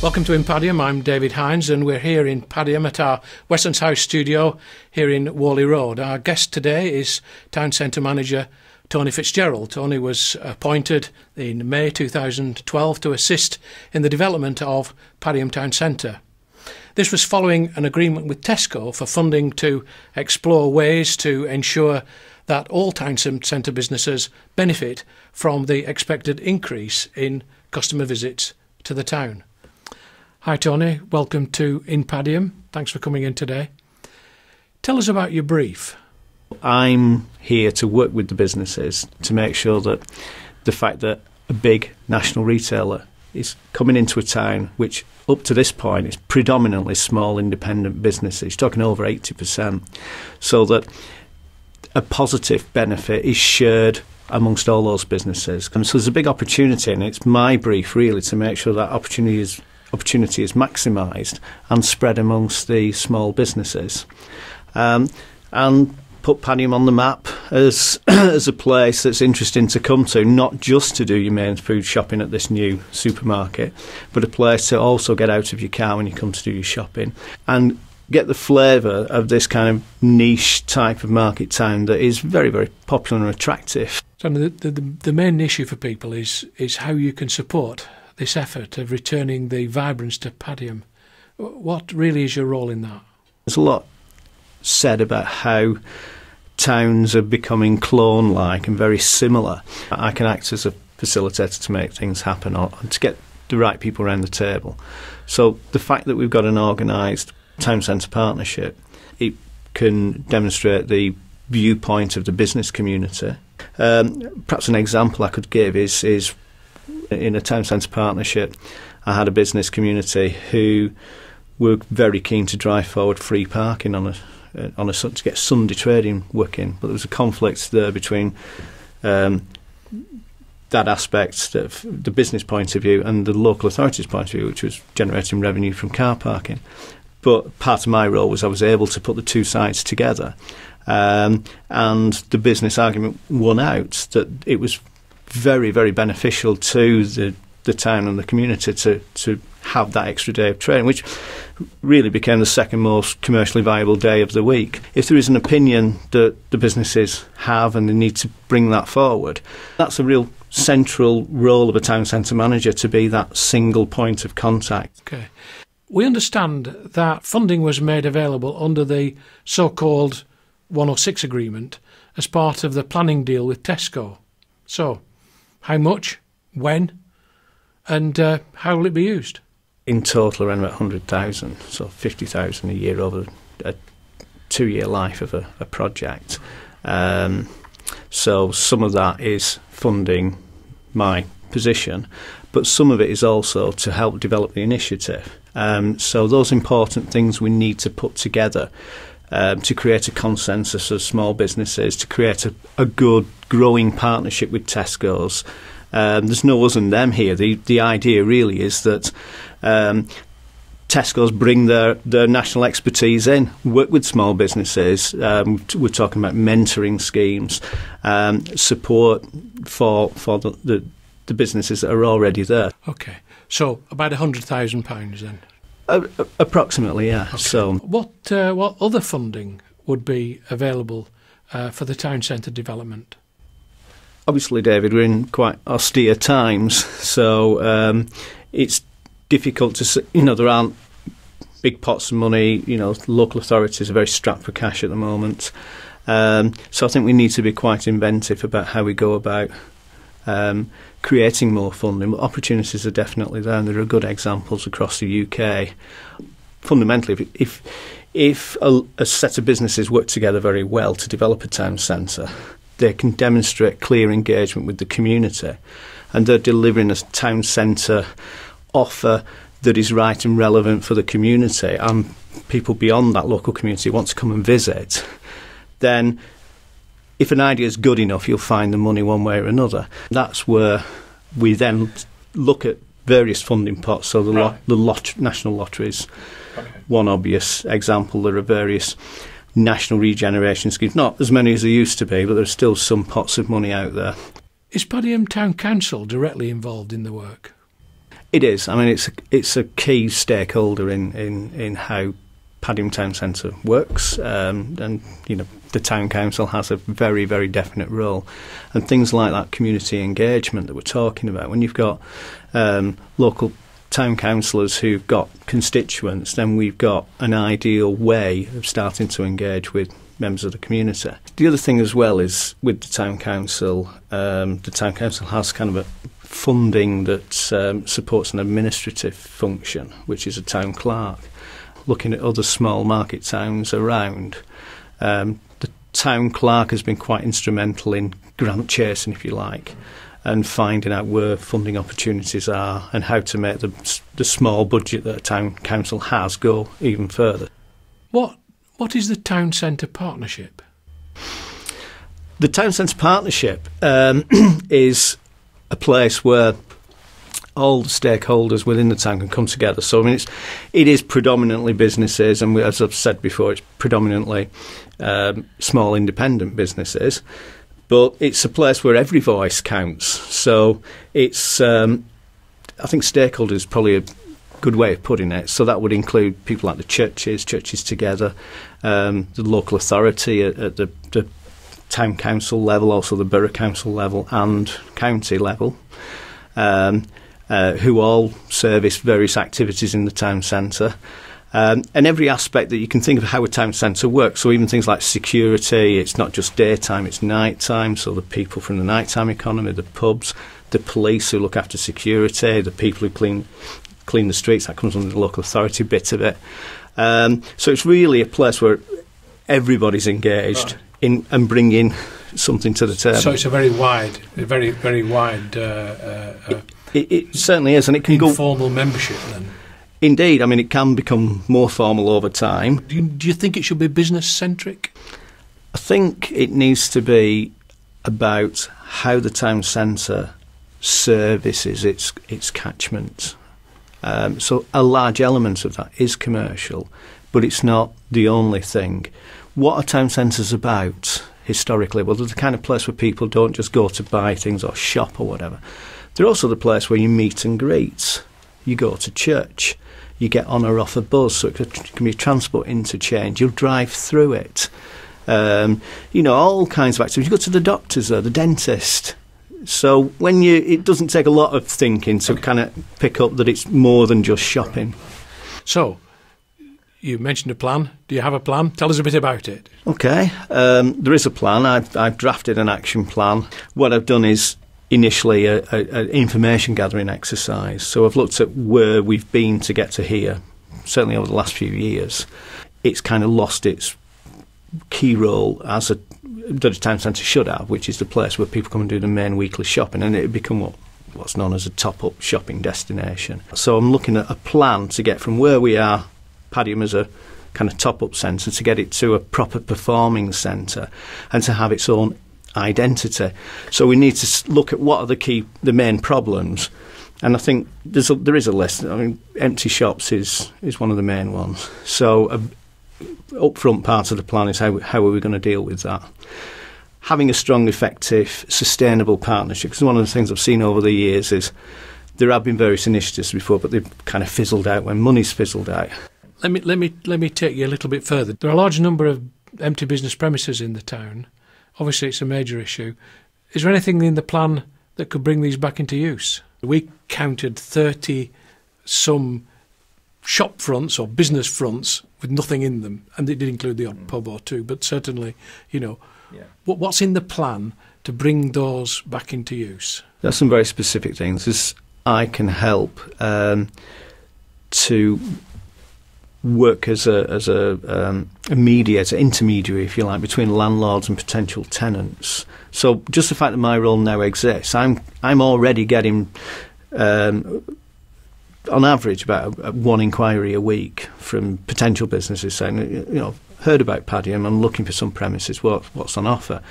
Welcome to InPadiham. I'm David Hines and we're here in Padiham at our Westlands House Studio here in Worley Road. Our guest today is Town Centre Manager Tony Fitzgerald. Tony was appointed in May 2012 to assist in the development of Padiham Town Centre. This was following an agreement with Tesco for funding to explore ways to ensure that all town centre businesses benefit from the expected increase in customer visits to the town. Hi Tony, welcome to InPadiham. Thanks for coming in today. Tell us about your brief. I'm here to work with the businesses to make sure that the fact that a big national retailer is coming into a town which up to this point is predominantly small independent businesses, talking over 80%, so that a positive benefit is shared amongst all those businesses. So there's a big opportunity, and it's my brief really to make sure that opportunity is maximised and spread amongst the small businesses, and put Padiham on the map as a place that's interesting to come to, not just to do your main food shopping at this new supermarket, but a place to also get out of your car when you come to do your shopping and get the flavour of this kind of niche type of market town that is very, very popular and attractive. So the main issue for people is how you can support this effort of returning the vibrance to Padiham. What really is your role in that? There's a lot said about how towns are becoming clone-like and very similar. I can act as a facilitator to make things happen or to get the right people around the table. So the fact that we've got an organised town centre partnership, it can demonstrate the viewpoint of the business community. Perhaps an example I could give is in a town centre partnership, I had a business community who were very keen to drive forward free parking to get Sunday trading working, but there was a conflict there between that aspect of the business point of view and the local authorities' point of view, which was generating revenue from car parking. But part of my role was I was able to put the two sides together, and the business argument won out that it was very, very beneficial to the town and the community to have that extra day of trading, which really became the second most commercially viable day of the week. If there is an opinion that the businesses have and they need to bring that forward, that's a real central role of a town centre manager, to be that single point of contact. Okay. We understand that funding was made available under the so-called 106 agreement as part of the planning deal with Tesco. So, how much, when, and how will it be used? In total, around about 100,000, so 50,000 a year over a 2-year life of a project. So some of that is funding my position, but some of it is also to help develop the initiative. So those important things we need to put together to create a consensus of small businesses, to create a good growing partnership with Tesco's. There's no us and them here. The idea really is that Tesco's bring their national expertise in, work with small businesses. We're talking about mentoring schemes, support for the businesses that are already there. Okay, so about £100,000 then? Approximately, yeah. Okay. So, what other funding would be available for the town centre development? Obviously, David, we're in quite austere times, so it's difficult to, there aren't big pots of money. Local authorities are very strapped for cash at the moment. So I think we need to be quite inventive about how we go about creating more funding. But opportunities are definitely there, and there are good examples across the UK. Fundamentally, if a set of businesses work together very well to develop a town centre, they can demonstrate clear engagement with the community, and they're delivering a town centre offer that is right and relevant for the community, and people beyond that local community want to come and visit, then if an idea is good enough, you'll find the money one way or another. That's where we then look at various funding pots. So the national lotteries, one obvious example. There are various national regeneration schemes, not as many as there used to be, but there's still some pots of money out there. Is Padiham Town Council directly involved in the work? It is. I mean, it's a key stakeholder in how Padiham Town Centre works, and you know, the town council has a very, very definite role, and things like that community engagement that we're talking about. When you've got local town councillors who've got constituents, then we've got an ideal way of starting to engage with members of the community. The other thing as well is with the town council has kind of a funding that supports an administrative function, which is a town clerk. Looking at other small market towns around, the town clerk has been quite instrumental in grant chasing, if you like, and finding out where funding opportunities are and how to make the small budget that a town council has go even further. What is the Town Centre Partnership? The Town Centre Partnership is a place where all the stakeholders within the town can come together. So I mean, it is predominantly businesses, and as I've said before, it's predominantly small independent businesses. But it's a place where every voice counts. So it's, I think stakeholders is probably a good way of putting it. So that would include people like the churches together, the local authority at the town council level, also the borough council level and county level, who all service various activities in the town centre. And every aspect that you can think of how a town centre works. So even things like security, it's not just daytime, it's nighttime. So the people from the nighttime economy, the pubs, the police who look after security, the people who clean the streets, that comes under the local authority bit of it. So it's really a place where everybody's engaged in and bringing something to the table. So it's a very wide, it certainly is, and it can go informal membership then. Indeed, I mean, it can become more formal over time. Do you think it should be business-centric? I think it needs to be about how the town centre services its catchment. So a large element of that is commercial, but it's not the only thing. What are town centres about historically? Well, they're the kind of place where people don't just go to buy things or shop or whatever. They're also the place where you meet and greet. You go to church. You get on or off a bus, so it can be a transport interchange. You'll drive through it. You know, all kinds of activities. You go to the doctors or the dentist. So when it doesn't take a lot of thinking to kind of pick up that it's more than just shopping. So, you mentioned a plan. Do you have a plan? Tell us a bit about it. Okay, there is a plan. I've drafted an action plan. What I've done is initially an information gathering exercise. So I've looked at where we've been to get to here, certainly over the last few years. It's kind of lost its key role that a town centre should have, which is the place where people come and do the main weekly shopping, and it become what's known as a top-up shopping destination. So I'm looking at a plan to get from where we are, Padiham as a kind of top-up centre, to get it to a proper performing centre and to have its own identity. So we need to look at what are the main problems, and I think there is a list. I mean, empty shops is one of the main ones. So upfront part of the plan is how are we going to deal with that. Having a strong, effective, sustainable partnership, because one of the things I've seen over the years is there have been various initiatives before, but they've kind of fizzled out when money's fizzled out. Let me take you a little bit further. There are a large number of empty business premises in the town. Obviously, it's a major issue. Is there anything in the plan that could bring these back into use? We counted 30-some shop fronts or business fronts with nothing in them, and it did include the odd pub or two, but certainly, you know, what's in the plan to bring those back into use? There's some very specific things. As I can help to work as a mediator, intermediary, if you like, between landlords and potential tenants. So just the fact that my role now exists, I'm already getting, on average, about one inquiry a week from potential businesses saying, you know, heard about Padiham, I'm looking for some premises, what's on offer.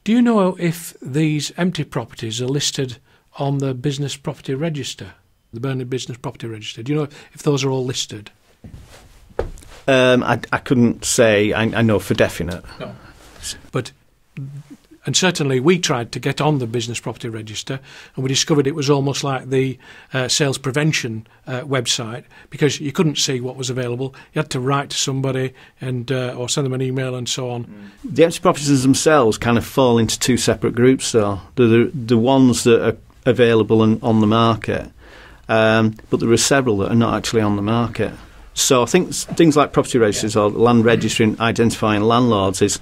Do you know if these empty properties are listed on the business property register, the Burnley Business Property Register? Do you know if those are all listed? I couldn't say. I know for definite. No. But and certainly we tried to get on the business property register, and we discovered it was almost like the sales prevention website, because you couldn't see what was available. You had to write to somebody and or send them an email and so on. The empty properties themselves kind of fall into two separate groups, though. The ones that are available and on the market, but there are several that are not actually on the market. So I think things like property registers or land registering, identifying landlords is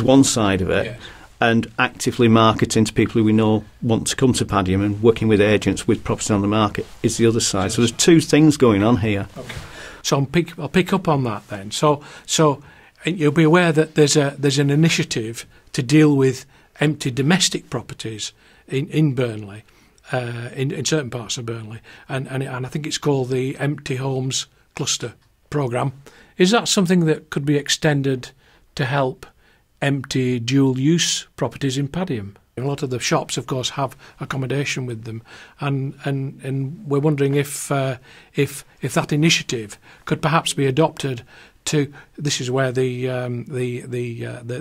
one side of it. Yes. And actively marketing to people who we know want to come to Padiham and working with agents with property on the market is the other side. So there's two things going on here. Okay. So I'll pick up on that then. So you'll be aware that there's an initiative to deal with empty domestic properties in Burnley, in certain parts of Burnley, and I think it's called the Empty Homes Cluster Programme. Is that something that could be extended to help empty dual-use properties in Padiham? A lot of the shops, of course, have accommodation with them, and we're wondering if that initiative could perhaps be adopted. This is where the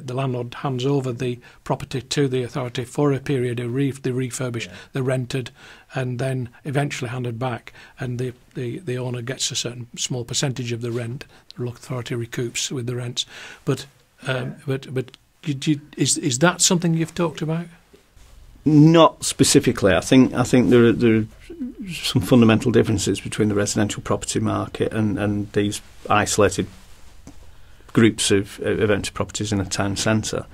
landlord hands over the property to the authority for a period of the refurbished, the rented, and then eventually handed back, and the owner gets a certain small percentage of the rent. The local authority recoups with the rents, but is that something you've talked about? Not specifically. I think there are some fundamental differences between the residential property market and these isolated groups of empty properties in a town centre.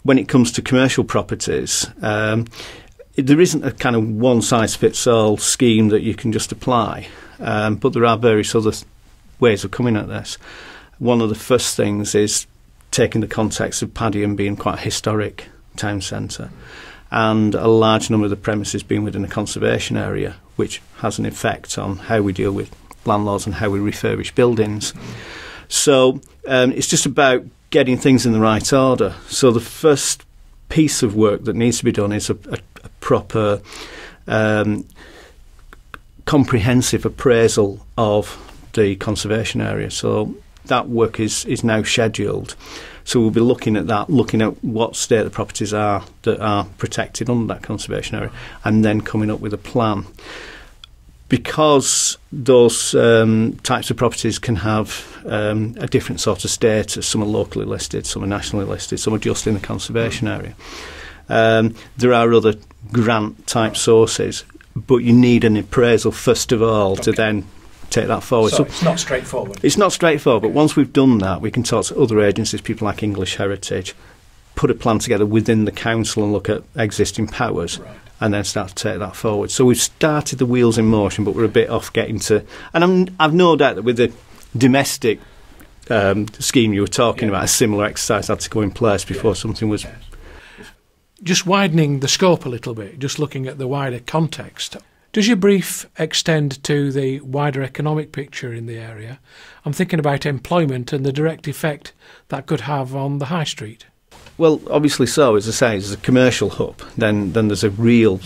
When it comes to commercial properties, there isn't a kind of one-size-fits-all scheme that you can just apply, but there are various other ways of coming at this. One of the first things is taking the context of Padiham being quite a historic town centre, and a large number of the premises being within a conservation area, which has an effect on how we deal with landlords and how we refurbish buildings. So it's just about getting things in the right order. So the first piece of work that needs to be done is a proper comprehensive appraisal of the conservation area. So that work is now scheduled. So we'll be looking at that, looking at what state the properties are that are protected under that conservation area, and then coming up with a plan. Because those types of properties can have a different sort of status, some are locally listed, some are nationally listed, some are just in the conservation area. There are other grant-type sources, but you need an appraisal first of all to then take that forward. So it's not straightforward. It's not straightforward, but once we've done that, we can talk to other agencies, people like English Heritage, put a plan together within the council and look at existing powers. Right. And then start to take that forward. So we've started the wheels in motion, but we're a bit off getting to... And I've no doubt that with the domestic scheme you were talking about, a similar exercise had to go in place before something was... Just widening the scope a little bit, just looking at the wider context. Does your brief extend to the wider economic picture in the area? I'm thinking about employment and the direct effect that could have on the high street. Well, obviously so. As I say, as a commercial hub, then there's a real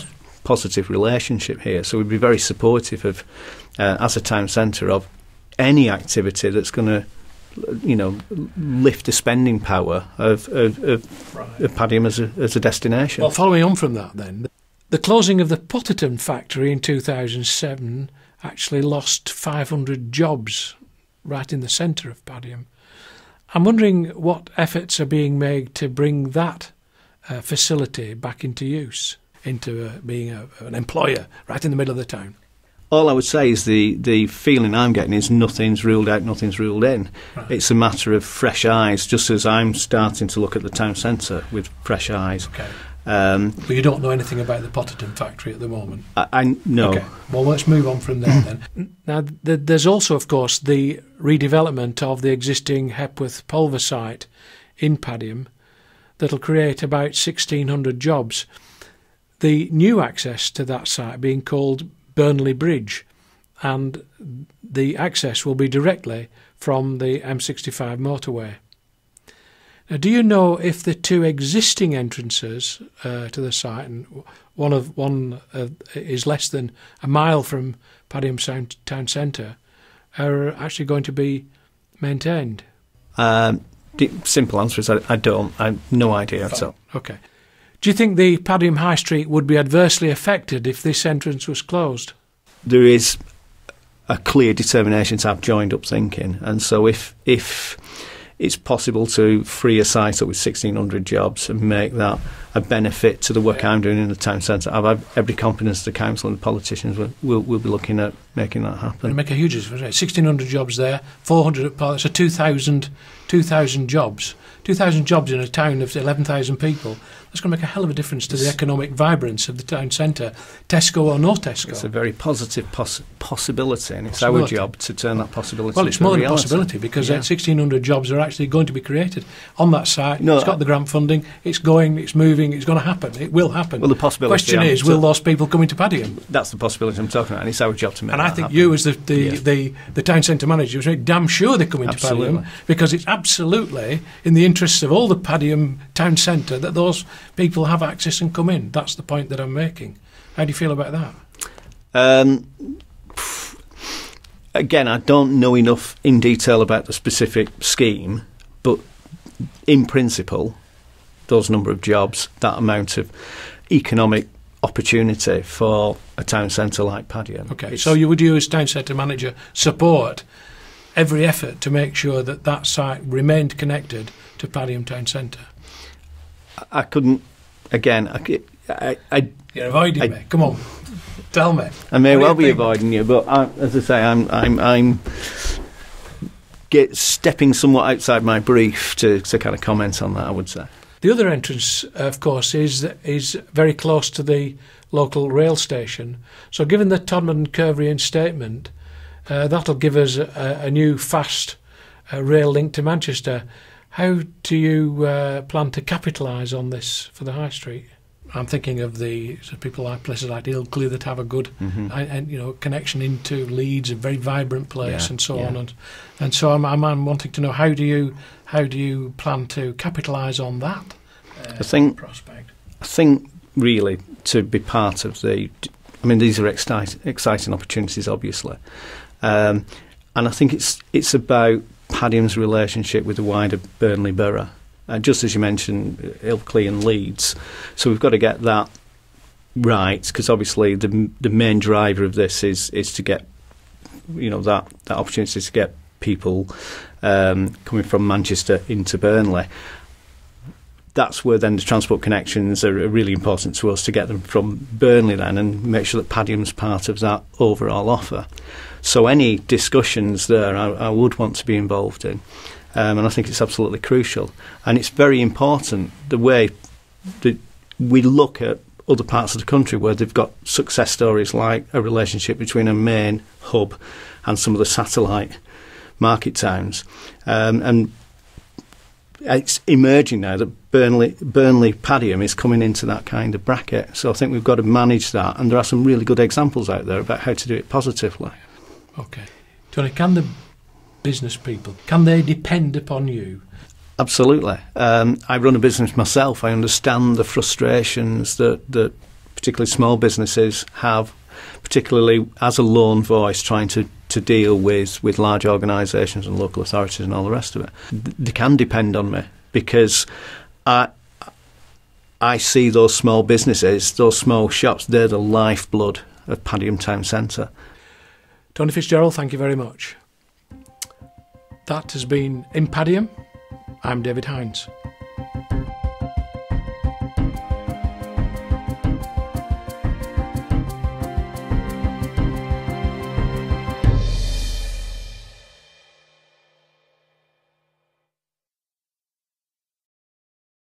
positive relationship here. So we'd be very supportive of, as a town centre, of any activity that's going to, lift the spending power of Padiham as a destination. Well, following on from that then, the closing of the Potterton Factory in 2007 actually lost 500 jobs right in the centre of Padiham. I'm wondering what efforts are being made to bring that facility back into use, into being an employer right in the middle of the town. All I would say is the feeling I'm getting is nothing's ruled out, nothing's ruled in. Right. It's a matter of fresh eyes, just as I'm starting to look at the town centre with fresh eyes. Okay. But you don't know anything about the Potterton Factory at the moment? I no. Okay. Well, let's move on from there then. Now, there's also, of course, the redevelopment of the existing Hepworth Pulver site in Padiham that'll create about 1,600 jobs. The new access to that site being called Burnley Bridge, and the access will be directly from the M65 motorway. Now, do you know if the two existing entrances to the site, and one is less than a mile from Padiham town centre, are actually going to be maintained? Simple answer is I don't. I have no idea at all. Okay. Do you think the Padiham High Street would be adversely affected if this entrance was closed? There is a clear determination to have joined up thinking, and so if it's possible to free a site up with 1,600 jobs and make that a benefit to the work I'm doing in the town centre, I have every confidence the council and the politicians will be looking at making that happen. It'll make a huge difference. 1,600 jobs there, 400 at Park. So 2,000 jobs. 2,000 jobs in a town of 11,000 people. That's going to make a hell of a difference to the economic vibrance of the town centre, Tesco or no Tesco. It's a very positive possibility, and it's our job to turn that possibility Well, it's into more than a reality. possibility, because 1,600 jobs are actually going to be created on that site. It's got the grant funding, it's going, it's moving, it's going to happen. It will happen. Well, the possibility. Question is, will those people come into Padiham? That's the possibility I'm talking about, and it's our job to make that happen. And I think you, as the town centre manager, was damn sure they come into Padiham, because it's absolutely in the interests of all the Padiham town centre that those people have access and come in. That's the point that I'm making. How do you feel about that? Again, I don't know enough in detail about the specific scheme, but in principle, those number of jobs, that amount of economic opportunity for a town centre like Padiham. Okay, so you would, as town centre manager, support every effort to make sure that that site remained connected to Padiham town centre? I couldn't. Again, you're avoiding me. Come on, tell me. I may well be avoiding you, but as I say, I'm stepping somewhat outside my brief to kind of comment on that, I would say. The other entrance, of course, is very close to the local rail station. So given the Todmorden Curve reinstatement, that'll give us a new fast rail link to Manchester. How do you plan to capitalise on this for the High Street? I'm thinking of people like places like Ilkley that have a good connection into Leeds, a very vibrant place, and so on. And so I'm wanting to know, how do you plan to capitalise on that prospect? I think really to be part of these are exciting opportunities, obviously, and I think it's about Padiham's relationship with the wider Burnley borough. Just as you mentioned, Ilkley and Leeds. So we've got to get that right, because obviously the main driver of this is to get, that opportunity to get people coming from Manchester into Burnley. That's where then the transport connections are really important to us, to get them from Burnley then and make sure that Padiham's part of that overall offer. So any discussions there I would want to be involved in. And I think it's absolutely crucial. And it's very important the way that we look at other parts of the country where they've got success stories, like a relationship between a main hub and some of the satellite market towns. And it's emerging now that Burnley Padiham is coming into that kind of bracket. So I think we've got to manage that. And there are some really good examples out there about how to do it positively. Okay. Tony, can the business people, can they depend upon you? Absolutely. I run a business myself. I understand the frustrations that particularly small businesses have, particularly as a lone voice trying to deal with large organisations and local authorities and all the rest of it. They can depend on me, because I see those small businesses, those small shops, they're the lifeblood of Padiham Town Centre. Tony Fitzgerald, thank you very much. That has been InPadiham. I'm David Hines.